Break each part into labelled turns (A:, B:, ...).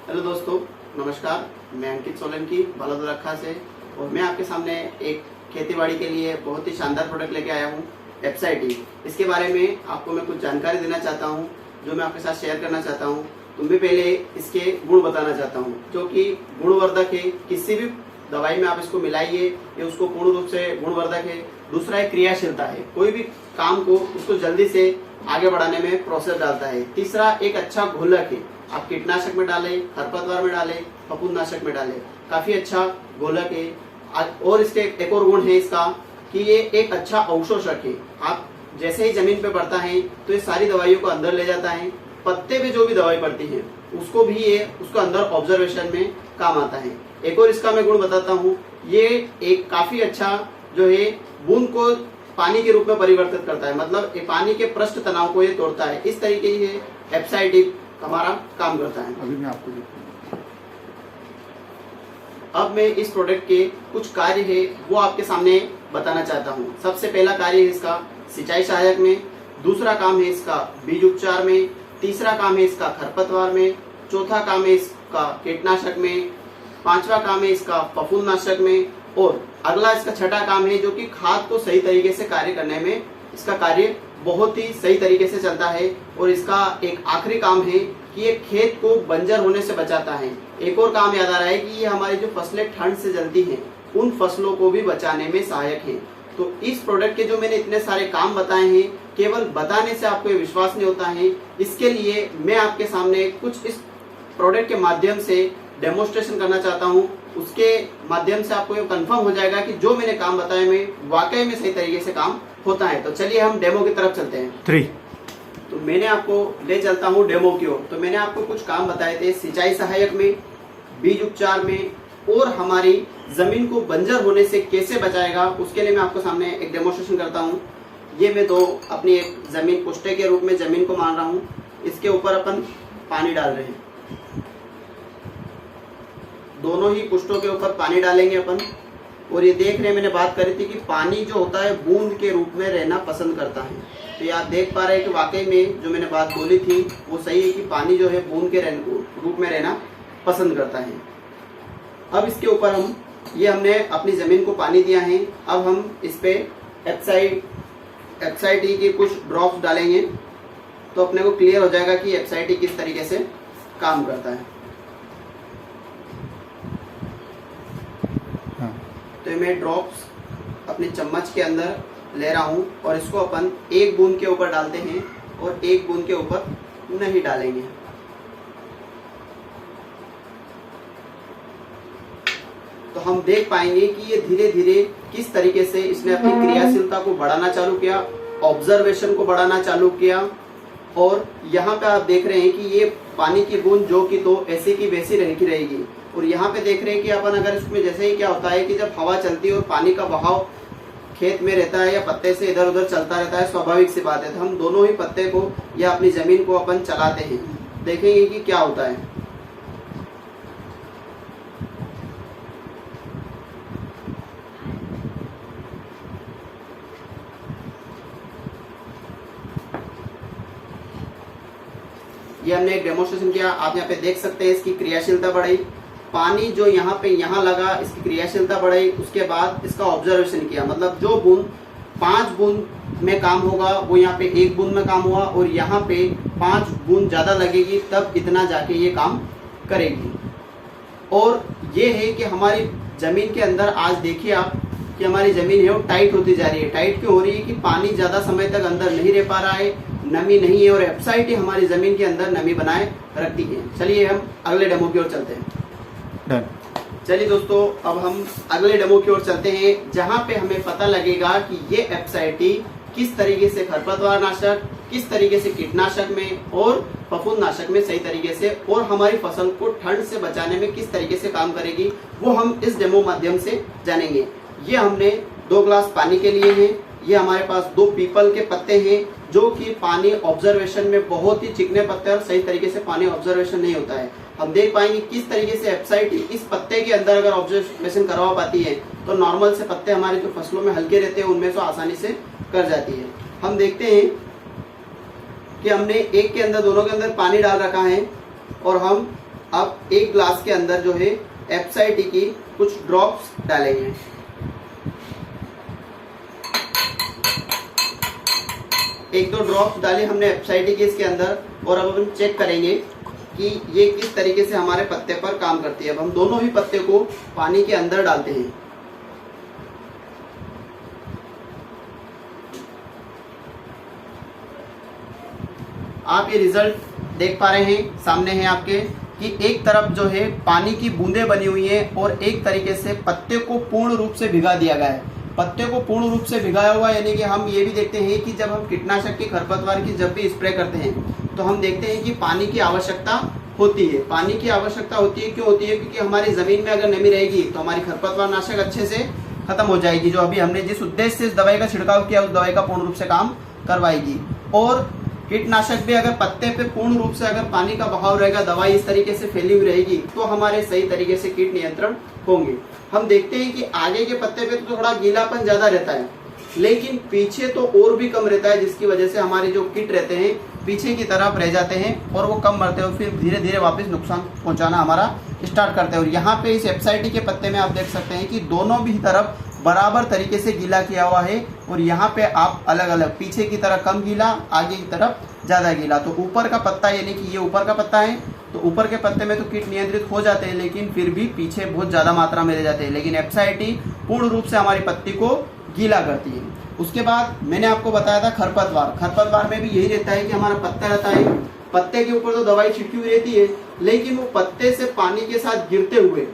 A: Hello दोस्तों, नमस्कार। मैं अंकित सोलंकी बलौदरखा से और मैं आपके सामने एक खेतीबाड़ी के लिए बहुत ही शानदार प्रोडक्ट लेके आया हूँ, एप्साइटी। इसके बारे में आपको मैं कुछ जानकारी देना चाहता हूँ जो मैं आपके साथ शेयर करना चाहता हूँ। तो मैं पहले इसके गुण बताना चाहता हूँ जो कि गुणवर्धक है। किसी भी दवाई में आप इसको मिलाइए, ये उसको पूर्ण रूप से गुणवर्धक है। दूसरा है क्रियाशीलता है, कोई भी काम को उसको जल्दी से आगे बढ़ाने में प्रोसेस डालता है। तीसरा एक अच्छा घोलक है, आप कीटनाशक में डालें, खरपतवार में डालें, फफूंदनाशक में डालें, काफी अच्छा घोलक है। और इसके एक और गुण है इसका कि ये एक अच्छा अवशोषक है। आप जैसे ही जमीन पे पड़ता है तो ये सारी दवाइयों को अंदर ले जाता है। पत्ते पे जो भी दवाई पड़ती है उसको भी ये उसको अंदर ऑब्जर्वेशन में काम आता है। एक और इसका मैं गुण बताता हूँ, ये एक काफी अच्छा जो है बूंद को पानी के रूप में परिवर्तित करता है, मतलब ये पानी के पृष्ठ तनाव को ये तोड़ता है। इस तरीके से एप्साइटी हमारा काम करता है।
B: अभी मैं आपको दिखाऊंगा।
A: अब मैं इस प्रोडक्ट के कुछ कार्य है वो आपके सामने बताना चाहता हूँ। सबसे पहला कार्य है इसका सिंचाई सहायक में, दूसरा काम है इसका बीज उपचार में, तीसरा काम है इसका खरपतवार में, चौथा काम है इसका कीटनाशक में, पांचवा काम है इसका फफूंदनाशक में, और अगला इसका छठा काम है जो कि खाद को सही तरीके से कार्य करने में इसका कार्य बहुत ही सही तरीके से चलता है। और इसका एक आखिरी काम है कि ये खेत को बंजर होने से बचाता है। एक और काम याद आ रहा है कि ये हमारी जो फसलें ठंड से जलती हैं उन फसलों को भी बचाने में सहायक है। तो इस प्रोडक्ट के जो मैंने इतने सारे काम बताए हैं, केवल बताने से आपको ये विश्वास नहीं होता है। इसके लिए मैं आपके सामने कुछ इस प्रोडक्ट के माध्यम से डेमोन्स्ट्रेशन करना चाहता हूँ। उसके माध्यम से आपको ये कंफर्म हो जाएगा कि जो मैंने काम बताए में वाकई में सही तरीके से काम होता है। तो चलिए हम डेमो की तरफ चलते हैं।
B: 3
A: तो मैंने आपको ले चलता हूँ डेमो की ओर। तो मैंने आपको कुछ काम बताए थे सिंचाई सहायक में, बीज उपचार में, और हमारी जमीन को बंजर होने से कैसे बचाएगा उसके लिए मैं आपको सामने एक डेमोन्स्ट्रेशन करता हूँ। ये मैं अपनी एक जमीन पुष्टे के रूप में जमीन को मान रहा हूँ। इसके ऊपर अपन पानी डाल रहे हैं, दोनों ही पुष्टों के ऊपर पानी डालेंगे अपन। और ये देख रहे हैं, मैंने बात करी थी कि पानी जो होता है बूंद के रूप में रहना पसंद करता है। तो ये आप देख पा रहे हैं कि वाकई में जो मैंने बात बोली थी वो सही है कि पानी जो है बूंद के रूप में रहना पसंद करता है। अब इसके ऊपर हमने अपनी जमीन को पानी दिया है। अब हम इस पे एप्साइटी के कुछ ड्रॉप्स डालेंगे तो अपने को क्लियर हो जाएगा कि एप्साइटी किस तरीके से काम करता है। तो मैं ड्रॉप्स अपने चम्मच के अंदर ले रहा हूं और इसको अपन एक बूंद के ऊपर डालते हैं और एक बूंद के ऊपर नहीं डालेंगे। तो हम देख पाएंगे कि ये धीरे धीरे किस तरीके से इसने अपनी क्रियाशीलता को बढ़ाना चालू किया, ऑब्जर्वेशन को बढ़ाना चालू किया। और यहाँ पे आप देख रहे हैं कि ये पानी की बूंद जो कि तो ऐसी की वैसी रहेगी। और यहाँ पे देख रहे हैं कि अपन अगर इसमें जैसे ही क्या होता है कि जब हवा चलती है और पानी का बहाव खेत में रहता है या पत्ते से इधर उधर चलता रहता है, स्वाभाविक सी बात है। तो हम दोनों ही पत्ते को या अपनी जमीन को अपन चलाते हैं, देखेंगे कि क्या होता है। ये हमने एक डेमोन्स्ट्रेशन किया, आप यहाँ पे देख सकते हैं इसकी क्रियाशीलता बढ़ी। पानी जो यहाँ पे यहाँ लगा इसकी क्रियाशीलता बढ़ी। उसके बाद इसका ऑब्जर्वेशन किया, मतलब जो बूंद 5 बूंद में काम होगा वो यहाँ पे 1 बूंद में काम हुआ, और यहाँ पे 5 बूंद ज्यादा लगेगी तब इतना जाके ये काम करेगी। और ये है कि हमारी जमीन के अंदर आज देखिए आप कि हमारी जमीन है वो टाइट होती जा रही है। टाइट क्यों हो रही है कि पानी ज्यादा समय तक अंदर नहीं रह पा रहा है, नमी नहीं है, और एप्साइटी हमारी जमीन के अंदर नमी बनाए रखती है। चलिए हम अगले डेमो की ओर चलते हैं। चलिए दोस्तों, अब हम अगले डेमो की ओर चलते हैं जहां पे हमें पता लगेगा कि ये एप्साइटी किस तरीके से खरपतवार नाशक, किस तरीके से कीटनाशक में और फफूंदनाशक में सही तरीके से, और हमारी फसल को ठंड से बचाने में किस तरीके से काम करेगी, वो हम इस डेमो माध्यम से जानेंगे। ये हमने 2 ग्लास पानी के लिए हैं। ये हमारे पास 2 पीपल के पत्ते हैं जो कि पानी ऑब्जर्वेशन में बहुत ही चिकने पत्ते और सही तरीके से पानी ऑब्जर्वेशन नहीं होता है। हम देख पाएंगे किस तरीके से एप्साइटी इस पत्ते के अंदर अगर ऑब्जर्वेशन करवा पाती है तो नॉर्मल से पत्ते हमारे जो फसलों में हल्के रहते हैं उनमें से आसानी से कर जाती है। हम देखते हैं कि हमने एक के अंदर दोनों के अंदर पानी डाल रखा है और हम अब एक ग्लास के अंदर जो है एफसाईटी की कुछ ड्रॉप्स डालेंगे। एक दो ड्रॉप्स डाले हमने एफसाईटी के इसके अंदर, और अब हम चेक करेंगे कि ये किस तरीके से हमारे पत्ते पर काम करती है। अब हम दोनों ही पत्ते को पानी के अंदर डालते हैं। आप ये रिजल्ट देख पा रहे हैं, सामने है आपके, कि एक तरफ जो है पानी की बूंदें बनी हुई है और एक तरीके से पत्ते को पूर्ण रूप से भिगा दिया गया है। पत्ते को पूर्ण रूप से भिगाया हुआ, यानी कि हम ये भी देखते हैं कि जब हम कीटनाशक की, खरपतवार की जब भी स्प्रे करते हैं तो हम देखते हैं कि पानी की आवश्यकता होती है। पानी की आवश्यकता होती है, क्यों होती है? क्योंकि हमारी जमीन में अगर नमी रहेगी तो हमारी खरपतवार नाशक अच्छे से खत्म हो जाएगी, जो अभी हमने जिस उद्देश्य से इस दवाई का छिड़काव किया उस दवाई का पूर्ण रूप से काम करवाएगी। और कीटनाशक भी अगर पत्ते पे पूर्ण रूप से अगर पानी का बहाव रहेगा, दवाई इस तरीके से फैली हुई रहेगी, तो हमारे सही तरीके से कीट नियंत्रण होंगे। हम देखते हैं कि आगे के पत्ते पे तो थोड़ा गीलापन ज्यादा रहता है, लेकिन पीछे तो और भी कम रहता है, जिसकी वजह से हमारे जो कीट रहते हैं पीछे की तरफ रह जाते हैं और वो कम मरते हैं और फिर धीरे धीरे वापस नुकसान पहुंचाना हमारा स्टार्ट करते हैं। और यहाँ पे इस एफसाईटी के पत्ते में आप देख सकते हैं कि दोनों भी तरफ बराबर तरीके से गीला किया हुआ है, और यहाँ पे आप अलग अलग, पीछे की तरफ कम गीला, आगे की तरफ ज्यादा गीला। तो ऊपर का पत्ता, यानी कि ये ऊपर का पत्ता है, तो ऊपर के पत्ते में तो कीट नियंत्रित हो जाते हैं, लेकिन फिर भी पीछे बहुत ज्यादा मात्रा में रह जाते हैं। लेकिन एफसाईटी पूर्ण रूप से हमारी पत्ती को गीला करती है। उसके बाद मैंने आपको बताया था खरपतवार। खरपतवार में भी यही रहता है कि हमारा पत्ता रहता है, पत्ते के ऊपर तो दवाई छिड़की हुई रहती है, लेकिन वो पत्ते से पानी के साथ गिरते हुए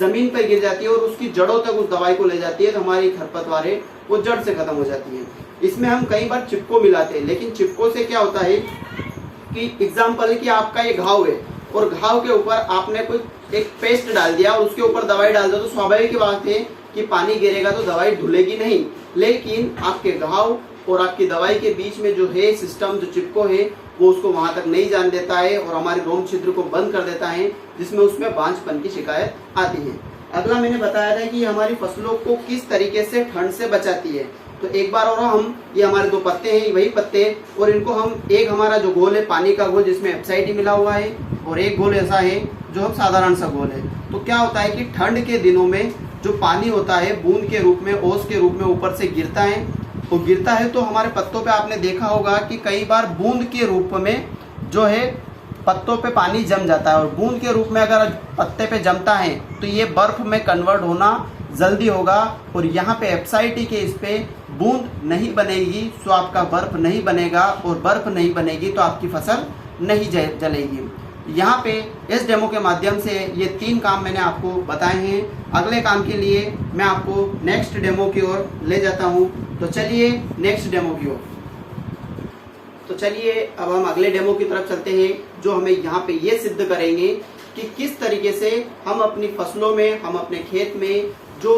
A: जमीन पर गिर जाती है और उसकी जड़ों तक उस दवाई को ले जाती है, तो हमारी खरपतवारें वो जड़ से खत्म हो जाती है। इसमें हम कई बार चिपको मिलाते हैं, लेकिन चिपको से क्या होता है कि एग्जाम्पल कि आपका ये घाव है और घाव के ऊपर आपने कोई एक पेस्ट डाल दिया और उसके ऊपर दवाई डाल दो, तो स्वाभाविक बात है कि पानी गिरेगा तो दवाई धुलेगी नहीं। लेकिन आपके घाव और आपकी दवाई के बीच में जो है सिस्टम, जो चिपको है, वो उसको वहां तक नहीं जान देता है और हमारे रोम छिद्र को बंद कर देता है, जिसमें उसमें बांझपन की शिकायत आती है। अगला मैंने बताया था कि हमारी फसलों को किस तरीके से ठंड से बचाती है। तो एक बार और हम, ये हमारे दो पत्ते हैं, वही पत्ते, और इनको हम, एक हमारा जो घोल है पानी का घोल जिसमें एफसाईटी मिला हुआ है, और एक घोल ऐसा है जो हम साधारण सा घोल है। तो क्या होता है कि ठंड के दिनों में जो पानी होता है बूंद के रूप में, ओस के रूप में ऊपर से गिरता है, तो गिरता है तो हमारे पत्तों पे आपने देखा होगा कि कई बार बूंद के रूप में जो है पत्तों पे पानी जम जाता है, और बूंद के रूप में अगर पत्ते पे जमता है तो ये बर्फ में कन्वर्ट होना जल्दी होगा, और यहाँ पे एफसाईटी के इस पे बूंद नहीं बनेगी, सो आपका बर्फ नहीं बनेगा, और बर्फ नहीं बनेगी तो आपकी फसल नहीं जलेगी। यहाँ पे इस डेमो के माध्यम से ये 3 काम मैंने आपको बताए हैं। अगले काम के लिए मैं आपको नेक्स्ट डेमो की ओर ले जाता हूँ। तो चलिए नेक्स्ट डेमो की ओर। तो चलिए अब हम अगले डेमो की तरफ चलते हैं, जो हमें यहाँ पे ये सिद्ध करेंगे कि किस तरीके से हम अपनी फसलों में, हम अपने खेत में जो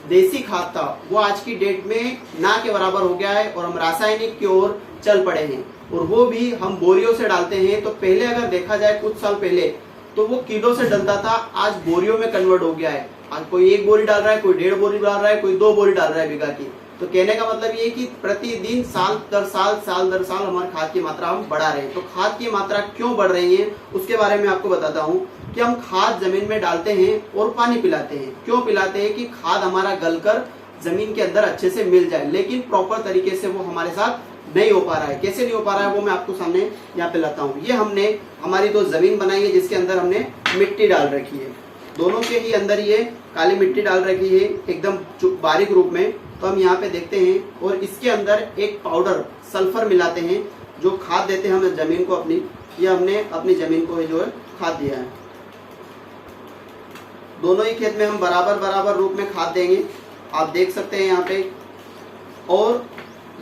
A: देसी खाद था वो आज की डेट में ना के बराबर हो गया है और हम रासायनिक की ओर चल पड़े हैं, और वो भी हम बोरियों से डालते हैं। तो पहले अगर देखा जाए कुछ साल पहले तो वो किलो से डलता था, आज बोरियों में कन्वर्ट हो गया है। आज कोई 1 बोरी डाल रहा है, कोई 1.5 बोरी डाल रहा है, कोई 2 बोरी डाल रहा है बीघा की। तो कहने का मतलब ये कि प्रतिदिन साल दर साल हमारे खाद की मात्रा हम बढ़ा रहे हैं। तो खाद की मात्रा क्यों बढ़ रही है उसके बारे में आपको बताता हूँ कि हम खाद जमीन में डालते हैं और पानी पिलाते हैं। क्यों पिलाते हैं? कि खाद हमारा गलकर जमीन के अंदर अच्छे से मिल जाए, लेकिन प्रॉपर तरीके से वो हमारे साथ नहीं हो पा रहा है। कैसे नहीं हो पा रहा है वो मैं आपको सामने यहाँ पे लाता हूँ। ये हमने हमारी 2 जमीन बनाई है जिसके अंदर हमने मिट्टी डाल रखी है। दोनों के ही अंदर ये काली मिट्टी डाल रखी है एकदम बारीक रूप में। तो हम यहाँ पे देखते हैं, और इसके अंदर एक पाउडर सल्फर मिलाते हैं जो खाद देते हैं हमें जमीन को अपनी। ये हमने अपनी जमीन को जो है खाद दिया है। दोनों ही खेत में हम बराबर रूप में खाद देंगे, आप देख सकते हैं यहाँ पे। और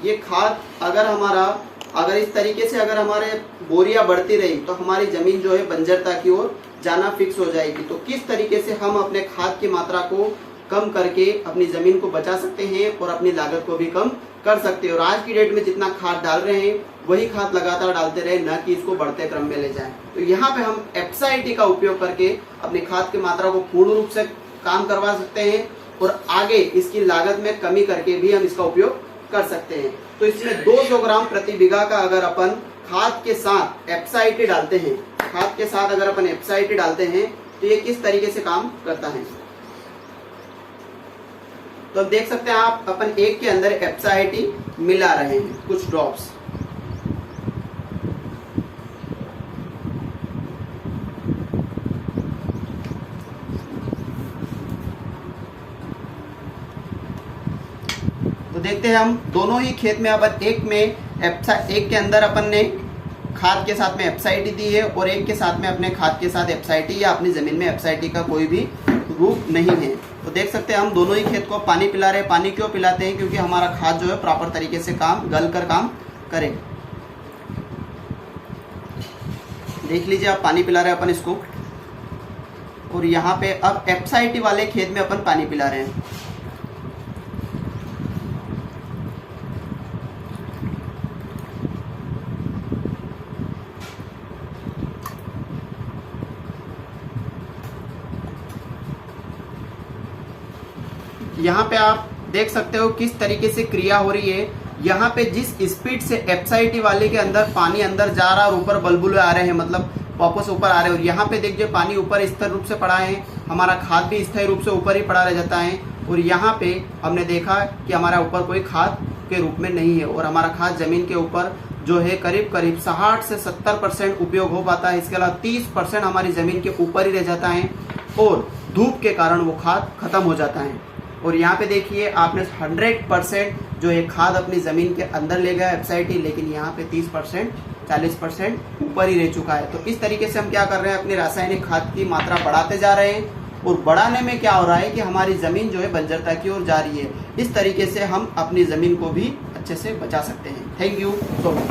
A: ये खाद अगर इस तरीके से अगर हमारे बोरियां बढ़ती रही तो हमारी जमीन जो है बंजरता की ओर जाना फिक्स हो जाएगी। तो किस तरीके से हम अपने खाद की मात्रा को कम करके अपनी जमीन को बचा सकते हैं और अपनी लागत को भी कम कर सकते हैं। और आज की डेट में जितना खाद डाल रहे हैं वही खाद लगातार डालते रहे, न कि इसको बढ़ते क्रम में ले जाएं। तो यहाँ पे हम एफसाईटी का उपयोग करके अपनी खाद की मात्रा को पूर्ण रूप से काम करवा सकते हैं, और आगे इसकी लागत में कमी करके भी हम इसका उपयोग कर सकते हैं। तो इसमें 200 ग्राम प्रति बीघा का अगर अपन खाद के साथ एप्साइटी डालते हैं, खाद के साथ अगर अपन एप्साइटी डालते हैं तो ये किस तरीके से काम करता है। तो अब देख सकते हैं आप, अपन एक के अंदर एप्साइटी मिला रहे हैं कुछ ड्रॉप्स। तो देखते हैं हम दोनों ही खेत में, अपन एक के अंदर अपन ने खाद के साथ में एप्साइटी दी है और एक के साथ में अपने खाद के साथ एप्साइटी या अपनी जमीन में एप्साइटी का कोई भी रूप नहीं है। तो देख सकते हैं हम दोनों ही खेत को पानी पिला रहे हैं। पानी क्यों पिलाते हैं? क्योंकि हमारा खाद जो है प्रॉपर तरीके से गल कर काम करे। देख लीजिए आप, पानी पिला रहे हैं अपन इसको, और यहाँ पे अब एप्साइटी वाले खेत में अपन पानी पिला रहे हैं। यहाँ पे आप देख सकते हो किस तरीके से क्रिया हो रही है। यहाँ पे जिस स्पीड से एप्साइटी वाले के अंदर पानी अंदर जा रहा है और ऊपर बुलबुले आ रहे हैं, मतलब वापस ऊपर आ रहे हैं, और यहाँ पे देखिए पानी ऊपर स्थिर रूप से पड़ा है, हमारा खाद भी स्थायी रूप से ऊपर ही पड़ा रह जाता है। और यहाँ पे हमने देखा कि हमारा ऊपर कोई खाद के रूप में नहीं है, और हमारा खाद जमीन के ऊपर जो है करीब करीब 60 से 70% उपयोग हो पाता है। इसके अलावा 30% हमारी जमीन के ऊपर ही रह जाता है और धूप के कारण वो खाद खत्म हो जाता है। और यहाँ पे देखिए आपने 100% जो है खाद अपनी जमीन के अंदर ले गया एप्साइटी, लेकिन यहाँ पे 30% 40% ऊपर ही रह चुका है। तो इस तरीके से हम क्या कर रहे हैं, अपनी रासायनिक खाद की मात्रा बढ़ाते जा रहे हैं, और बढ़ाने में क्या हो रहा है कि हमारी जमीन जो है बंजरता की ओर जा रही है। इस तरीके से हम अपनी जमीन को भी अच्छे से बचा सकते हैं। Thank you so much.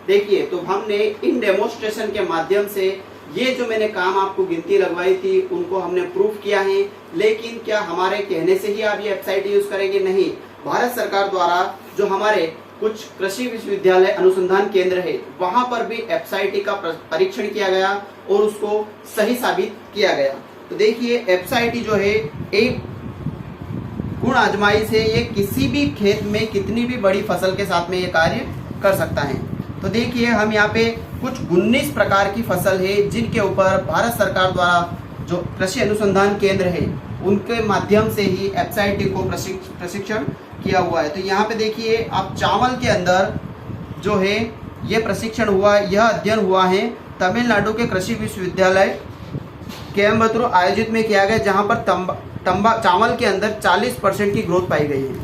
A: देखिए, तो हमने इन डेमोन्स्ट्रेशन के माध्यम से ये जो मैंने काम आपको गिनती लगवाई थी उनको हमने प्रूफ किया है। लेकिन क्या हमारे कहने से ही आप ये एप्साइटी यूज करेंगे? नहीं। भारत सरकार द्वारा जो हमारे कुछ कृषि विश्वविद्यालय अनुसंधान केंद्र है, वहां पर भी एप्साइटी का परीक्षण किया गया और उसको सही साबित किया गया। तो देखिए, एप्साइटी जो है एक गुण आजमाइश है, ये किसी भी खेत में कितनी भी बड़ी फसल के साथ में ये कार्य कर सकता है। तो देखिए, हम यहाँ पे कुछ 19 प्रकार की फसल है जिनके ऊपर भारत सरकार द्वारा जो कृषि अनुसंधान केंद्र है उनके माध्यम से ही एप्साइटी को प्रशिक्षण किया हुआ है। तो यहाँ पे देखिए आप, चावल के अंदर जो है ये प्रशिक्षण हुआ, यह अध्ययन हुआ है तमिलनाडु के कृषि विश्वविद्यालय कोयम्बटूर आयोजित में किया गया, जहाँ पर चावल के अंदर 40% की ग्रोथ पाई गई है।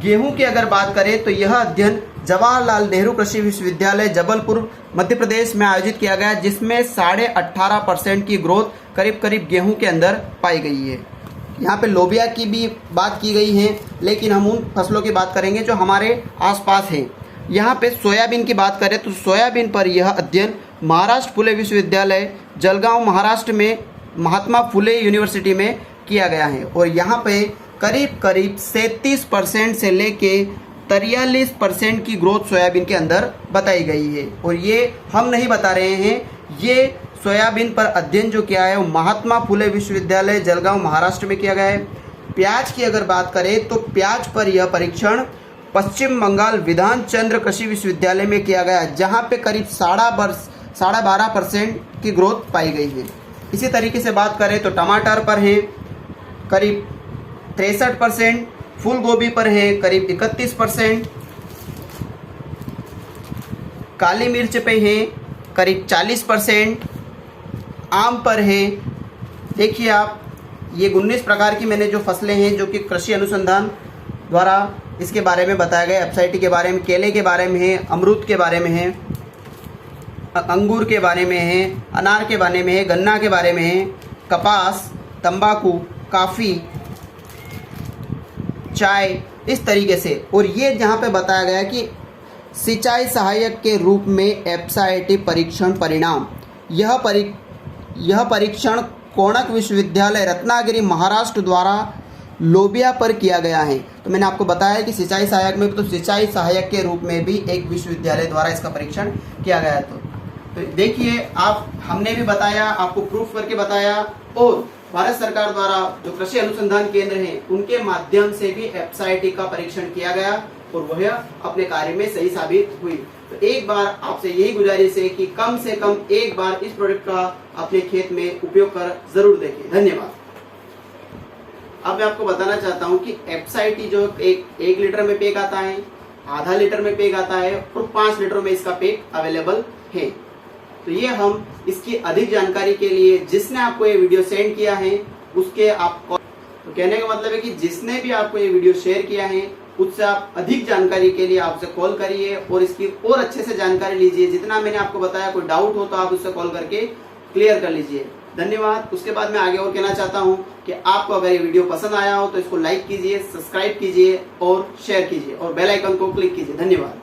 A: गेहूं की अगर बात करें तो यह अध्ययन जवाहरलाल नेहरू कृषि विश्वविद्यालय जबलपुर मध्य प्रदेश में आयोजित किया गया, जिसमें 18.5% की ग्रोथ करीब करीब गेहूं के अंदर पाई गई है। यहाँ पे लोबिया की भी बात की गई है, लेकिन हम उन फसलों की बात करेंगे जो हमारे आसपास हैं। यहाँ पे सोयाबीन की बात करें तो सोयाबीन पर यह अध्ययन महाराष्ट्र फुले विश्वविद्यालय जलगांव महाराष्ट्र में महात्मा फुले यूनिवर्सिटी में किया गया है। और यहाँ पे करीब करीब 37% से लेके 43% की ग्रोथ सोयाबीन के अंदर बताई गई है। और ये हम नहीं बता रहे हैं, ये सोयाबीन पर अध्ययन जो किया है वो महात्मा फुले विश्वविद्यालय जलगांव महाराष्ट्र में किया गया है। प्याज की अगर बात करें तो प्याज पर यह परीक्षण पश्चिम बंगाल विधान चंद्र कृषि विश्वविद्यालय में किया गया, जहाँ पे करीब 12.5% की ग्रोथ पाई गई है। इसी तरीके से बात करें तो टमाटर पर है करीब 63%, फूल गोभी पर है करीब 31%, काली मिर्च पे है करीब 40%, आम पर है। देखिए आप, ये 19 प्रकार की मैंने जो फसलें हैं जो कि कृषि अनुसंधान द्वारा इसके बारे में बताया गया, एप्साइटी के बारे में, केले के बारे में है, अमरूद के बारे में है, अंगूर के बारे में है, अनार के बारे में है, गन्ना के बारे में है, कपास, तंबाकू, काफ़ी, चाय, इस तरीके से। और ये जहाँ पे बताया गया कि सिंचाई सहायक के रूप में एप्साइटी परीक्षण परिणाम, यह परीक्षण कोणक विश्वविद्यालय रत्नागिरी महाराष्ट्र द्वारा लोबिया पर किया गया है। तो मैंने आपको बताया कि सिंचाई सहायक में, तो सिंचाई सहायक के रूप में भी एक विश्वविद्यालय द्वारा इसका परीक्षण किया गया है। तो देखिए आप, हमने भी बताया, आपको प्रूफ करके बताया, और भारत सरकार द्वारा जो कृषि अनुसंधान केंद्र हैं उनके माध्यम से भी एप्साइटी का परीक्षण किया गया, और वह अपने कार्य में सही साबित हुई। तो एक बार आपसे यही गुजारिश है कि कम से कम एक बार इस प्रोडक्ट का अपने खेत में उपयोग कर जरूर देखें। धन्यवाद। अब मैं आपको बताना चाहता हूं कि एप्साइटी जो एक लीटर में पैक आता है, आधा लीटर में पैक आता है और 5 लीटर में इसका पैक अवेलेबल है। तो ये हम इसकी अधिक जानकारी के लिए जिसने आपको ये वीडियो सेंड किया है उसके आपको, तो कहने का मतलब है कि जिसने भी आपको ये वीडियो शेयर किया है उससे आप अधिक जानकारी के लिए आपसे कॉल करिए और इसकी और अच्छे से जानकारी लीजिए। जितना मैंने आपको बताया, कोई डाउट हो तो आप उससे कॉल करके क्लियर कर लीजिए। धन्यवाद। उसके बाद मैं आगे और कहना चाहता हूं कि आपको अगर ये वीडियो पसंद आया हो तो इसको लाइक कीजिए, सब्सक्राइब कीजिए और शेयर कीजिए और बेल आइकन को क्लिक कीजिए। धन्यवाद।